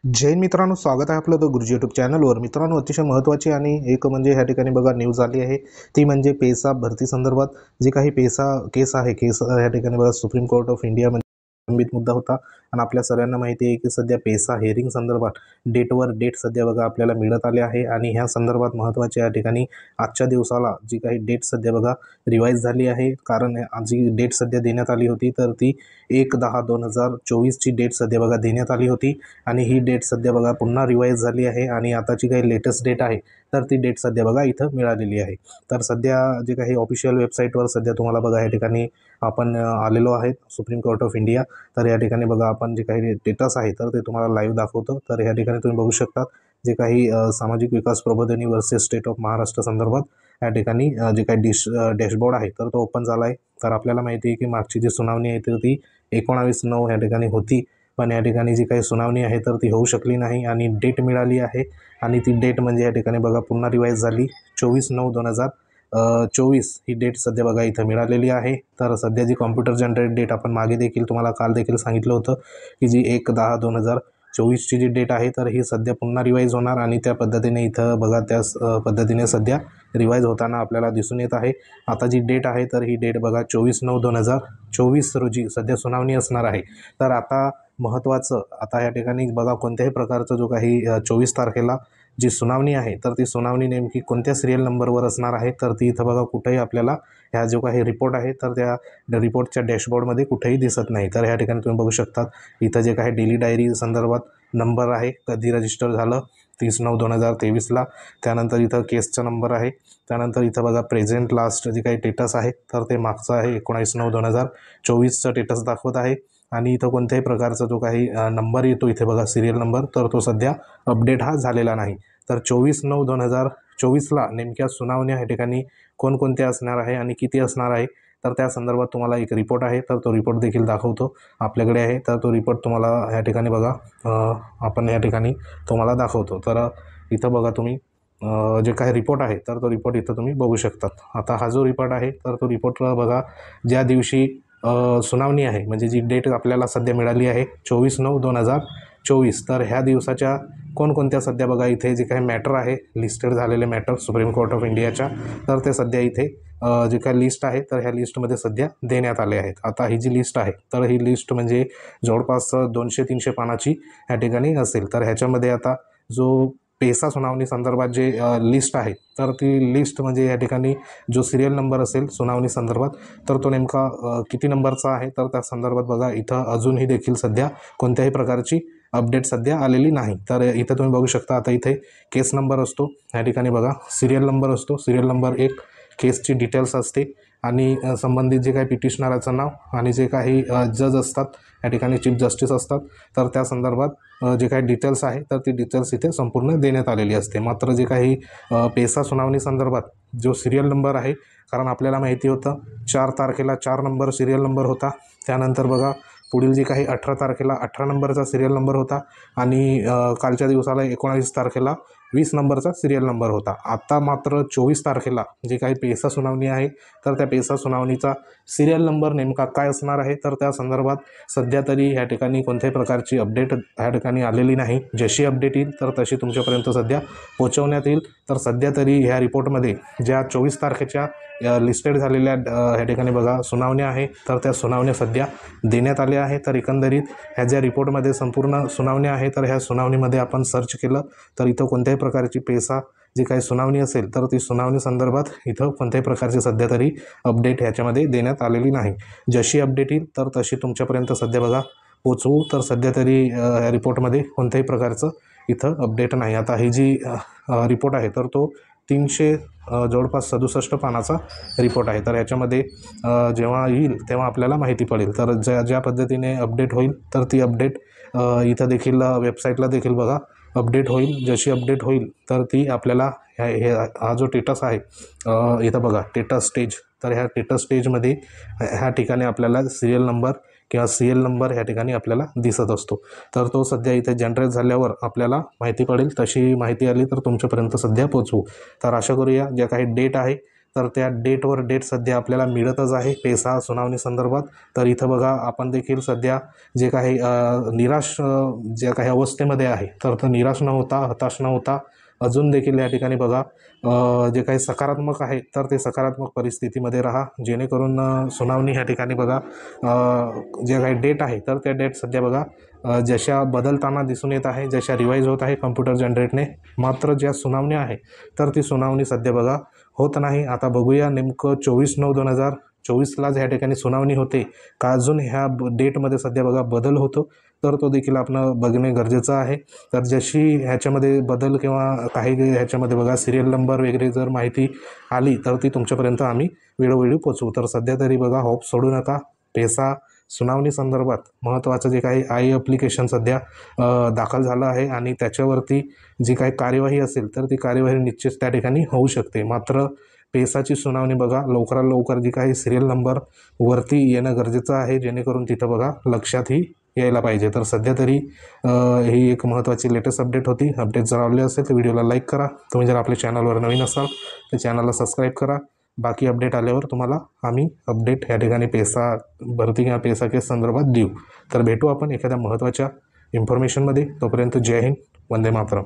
जैन मित्रांनो, स्वागत आहे आपलं द गुरुजी यूट्यूब चॅनलवर। मित्रांनो, अतिशय महत्त्वाची आणि एक म्हणजे ह्या ठिकाणी बघा न्यूज आली आहे, ती म्हणजे पेसा भरती संदर्भात जी काही पेसा केस आहे, केस ह्या ठिकाणी बघा सुप्रीम कोर्ट ऑफ इंडिया लंबित मुद्दा होता। आणि आपल्या सगळ्यांना माहिती आहे की सध्या पेसा हेरिंग संदर्भात डेटवर डेट सध्या बघा आपल्याला मिळत आले आहे। आणि ह्या संदर्भात महत्त्वाच्या या ठिकाणी आजच्या दिवसाला जी काही डेट सध्या बघा रिवाईज झाली आहे। कारण जी डेट सध्या देण्यात आली होती तर ती 1/10/2024ची डेट सध्या बघा देण्यात आली होती। आणि ही डेट सध्या बघा पुन्हा रिवाईज झाली आहे आणि आताची काही लेटेस्ट डेट आहे तर ती डेट सध्या बघा इथं मिळालेली आहे। तर सध्या जे काही ऑफिशियल वेबसाईटवर सध्या तुम्हाला बघा या ठिकाणी आपण आलेलो आहे सुप्रीम कोर्ट ऑफ इंडिया। तर या ठिकाणी बघा आपण जे काही स्टेटस आहे तर ते तुम्हाला लाईव्ह दाखवतो। तर या ठिकाणी तुम्ही बघू शकता जे काही सामाजिक विकास प्रबोधिनी वर्सेस स्टेट ऑफ महाराष्ट्र संदर्भात या ठिकाणी जे काही डॅशबोर्ड आहे तर तो ओपन झाला आहे। तर आपल्याला माहिती आहे की मागची जी सुनावणी आहे तर ती 19/9 या ठिकाणी होती, पण या ठिकाणी जी काही सुनावणी आहे तर ती होऊ शकली नाही आणि डेट मिळाली आहे। आणि ती डेट म्हणजे या ठिकाणी बघा पुन्हा रिवाईज झाली 24/9/2024 ही डेट सध्या बघा इथं मिळालेली आहे। तर सध्या जी कॉम्प्युटर जनरेट डेट आपण मागे देखील तुम्हाला काल देखील सांगितलं होतं की जी 1/10/2024ची जी डेट आहे तर ही सध्या पुन्हा रिवाईज होणार आणि त्या पद्धतीने इथं बघा त्याच पद्धतीने सध्या रिवाईज होताना आपल्याला दिसून येत आहे। आता जी डेट आहे तर ही डेट बघा 24/9/2024 रोजी सध्या सुनावणी असणार आहे। तर आता महत्त्वाचं आता या ठिकाणी बघा कोणत्याही प्रकारचं जो काही 24 तारखेला जी सुनावणी आहे तर ती सुनावणी नेमकी कोणत्या सिरियल नंबरवर असणार आहे तर ती इथं बघा कुठेही आपल्याला ह्या जो काही रिपोर्ट आहे तर त्या रिपोर्टच्या डॅशबोर्डमध्ये कुठेही दिसत नाही। तर ह्या ठिकाणी तुम्ही बघू शकता इथं जे काही डेली डायरी संदर्भात नंबर आहे कधी रजिस्टर झालं 30/9/2023ला, त्यानंतर इथं केसचा नंबर आहे, त्यानंतर इथं बघा प्रेझेंट लास्ट जे काही स्टेटस आहे तर ते मागचं आहे 19/9/2024चं स्टेटस दाखवत आहे। आणि इथं कोणत्याही प्रकारचा जो काही नंबर येतो इथे बघा सिरियल नंबर तर तो सध्या अपडेट हा झालेला नाही। तर 24/9/2024ला नेमक्या सुनावण्या या ठिकाणी कोणकोणत्या असणार आहे आणि किती असणार आहे तर त्या संदर्भात तुम्हाला एक रिपोर्ट आहे तर तो रिपोर्ट देखील दाखवतो आपल्याकडे आहे। तर तो रिपोर्ट तुम्हाला या ठिकाणी बघा आपण या ठिकाणी तुम्हाला दाखवतो। तर इथं बघा तुम्ही जे काही रिपोर्ट आहे तर तो रिपोर्ट इथं तुम्ही बघू शकतात। आता हा जो रिपोर्ट आहे तर तो रिपोर्ट बघा ज्या दिवशी सुनावणी आहे म्हणजे जी डेट आपल्याला सध्या मिळाली आहे 24/9/2024 तर ह्या दिवसाच्या कोणकोणत्या सध्या बघा इथे जे काही मॅटर आहे लिस्टेड झालेले मॅटर सुप्रीम कोर्ट ऑफ इंडियाच्या तर ते सध्या इथे जे काही लिस्ट आहे तर ह्या लिस्टमध्ये सध्या देण्यात आले आहेत। आता ही जी लिस्ट आहे तर ही लिस्ट म्हणजे जवळपास 200-300 पानाची या ठिकाणी असेल। तर ह्याच्यामध्ये आता जो पेसा सुनावणी संदर्भात जे लिस्ट आहे तर ती लिस्ट म्हणजे या ठिकाणी जो सिरियल नंबर असेल सुनावणी संदर्भात तर तो नेमका किती नंबरचा आहे तर त्या संदर्भात बघा इथं अजूनही देखील सध्या कोणत्याही प्रकारची अपडेट सध्या आलेली नाही। तर इथं तुम्ही बघू शकता आता इथे केस नंबर असतो या ठिकाणी बघा सिरियल नंबर असतो, सिरियल नंबर 1 केसची डिटेल्स असते आणि संबंधित जे काही पिटिशनराचं नाव आणि जे काही जज असतात या ठिकाणी चीफ जस्टिस असतात तर त्या संदर्भात जे काही डिटेल्स आहे तर ती डिटेल्स इथे संपूर्ण देण्यात आलेली असते। मात्र जे काही पेसा सुनावणी संदर्भात जो सिरियल नंबर आहे कारण आपल्याला माहिती होतं 4 तारखेला 4 नंबर सिरियल नंबर होता, त्यानंतर बघा पुढील जी काही 18 तारखेला 18 नंबरचा सिरियल नंबर होता आणि कालच्या दिवसाला 19 तारखेला 20 नंबरचा सिरियल नंबर होता। आता मात्र 24 तारखेला जे काही पेसा सुनावणी आहे तर त्या पेसा सुनावणीचा सिरियल नंबर नेमका काय असणार आहे तर त्या संदर्भात सध्या तरी ह्या ठिकाणी कोणत्याही प्रकारची अपडेट ह्या ठिकाणी आलेली नाही। जशी अपडेट येईल तर तशी तुमच्यापर्यंत सध्या पोहोचवण्यात येईल। तर सध्या तरी ह्या रिपोर्टमध्ये ज्या 24 तारखेच्या लिस्टेड झालेल्या ह्या ठिकाणी बघा सुनावण्या आहे तर त्या सुनावण्या सध्या देण्यात आल्या आहे। तर एकंदरीत ह्या ज्या रिपोर्टमध्ये संपूर्ण सुनावण्या आहे तर ह्या सुनावणीमध्ये आपण सर्च केलं तर इथं कोणत्याही प्रकारची पेसा जी काही सुनावणी असेल तर ती सुनावणी संदर्भात इथं कोणत्याही प्रकारची सध्या तरी अपडेट ह्याच्यामध्ये देण्यात आलेली नाही। जशी अपडेट येईल तर तशी तुमच्यापर्यंत सध्या बघा पोचवू। तर सध्या तरी ह्या रिपोर्टमध्ये कोणत्याही प्रकारचं इथं अपडेट नाही। आता ही जी रिपोर्ट आहे तर तो 300 जवळपास 67 पानाचा रिपोर्ट आहे। तर ह्याच्यामध्ये जेव्हा येईल तेव्हा आपल्याला माहिती पडेल। तर ज्या पद्धतीने अपडेट होईल तर ती अपडेट इथं देखील वेबसाईटला देखील बघा अपडेट होईल। जशी अपडेट होईल तर ती आपल्याला हा जो स्टेटस आहे इथं बघा स्टेटस स्टेज तर ह्या स्टेटस स्टेजमध्ये ह्या ठिकाणी आपल्याला सिरियल नंबर किंवा सीएल नंबर ह्या ठिकाणी आपल्याला दिसत असतो। तर तो सध्या इथे जनरेट झाल्यावर आपल्याला माहिती पडेल, तशी माहिती आली तर तुमच्यापर्यंत सध्या पोहोचवू। तर आशा करूया ज्या काही डेट आहे तर त्या डेटवर डेट सध्या आपल्याला मिळतच आहे पेसा सुनावणी संदर्भात. तर इथं बघा आपण देखील सध्या जे काही निराश जे काही अवस्थेमध्ये आहे तर तो निराश न होता, हताश न होता, अजून देखील या ठिकाणी बघा जे काही सकारात्मक आहे तर ते सकारात्मक परिस्थितीमध्ये राहा, जेणेकरून सुनावणी ह्या ठिकाणी बघा जे काही डेट आहे तर त्या डेट सध्या बघा जशा बदलताना दिसून येत आहे, जशा रिवाईज होत आहे कम्प्युटर जनरेटने. मात्र ज्या सुनावणी आहे तर ती सुनावणी सध्या बघा होत नाही. आता बघूया नेमकं 24/9/2024लाच ह्या ठिकाणी सुनावणी होते का अजून ह्या डेटमध्ये सध्या बघा बदल होतो, तर तो देखील आपण बघणे गरजेचं आहे. तर जशी ह्याच्यामध्ये बदल किंवा काही ह्याच्यामध्ये बघा सिरियल नंबर वगैरे जर माहिती आली तर ती तुमच्यापर्यंत आम्ही वेळोवेळी पोचवू. तर सध्या तरी बघा होप सोडू नका. पेसा सुनावणी संदर्भात महत्त्वाचं जे काही ॲप्लिकेशन सध्या दाखल झालं आहे आणि त्याच्यावरती जी काही कार्यवाही असेल तर ती कार्यवाही निश्चित त्या ठिकाणी होऊ शकते. मात्र पेसाची सुनावणी बघा लवकरात लवकर जी काही सिरियल नंबर वरती येणं गरजेचं आहे, जेणेकरून तिथं बघा लक्षातही यायला पाहिजे. तर सध्या तरी ही एक महत्त्वाची लेटेस्ट अपडेट होती. अपडेट जर आवडले असेल तर व्हिडिओला लाईक करा. तुम्ही जर आपल्या चॅनलवर नवीन असाल तर चॅनलला सबस्क्राईब करा. बाकी अपडेट आल्यावर तुम्हाला आम्ही अपडेट ह्या ठिकाणी पेसा भरती किंवा पेसा केस संदर्भात देऊ. तर भेटू आपण एखाद्या महत्त्वाच्या इन्फॉर्मेशनमध्ये. तोपर्यंत जय हिंद, वंदे मातरम.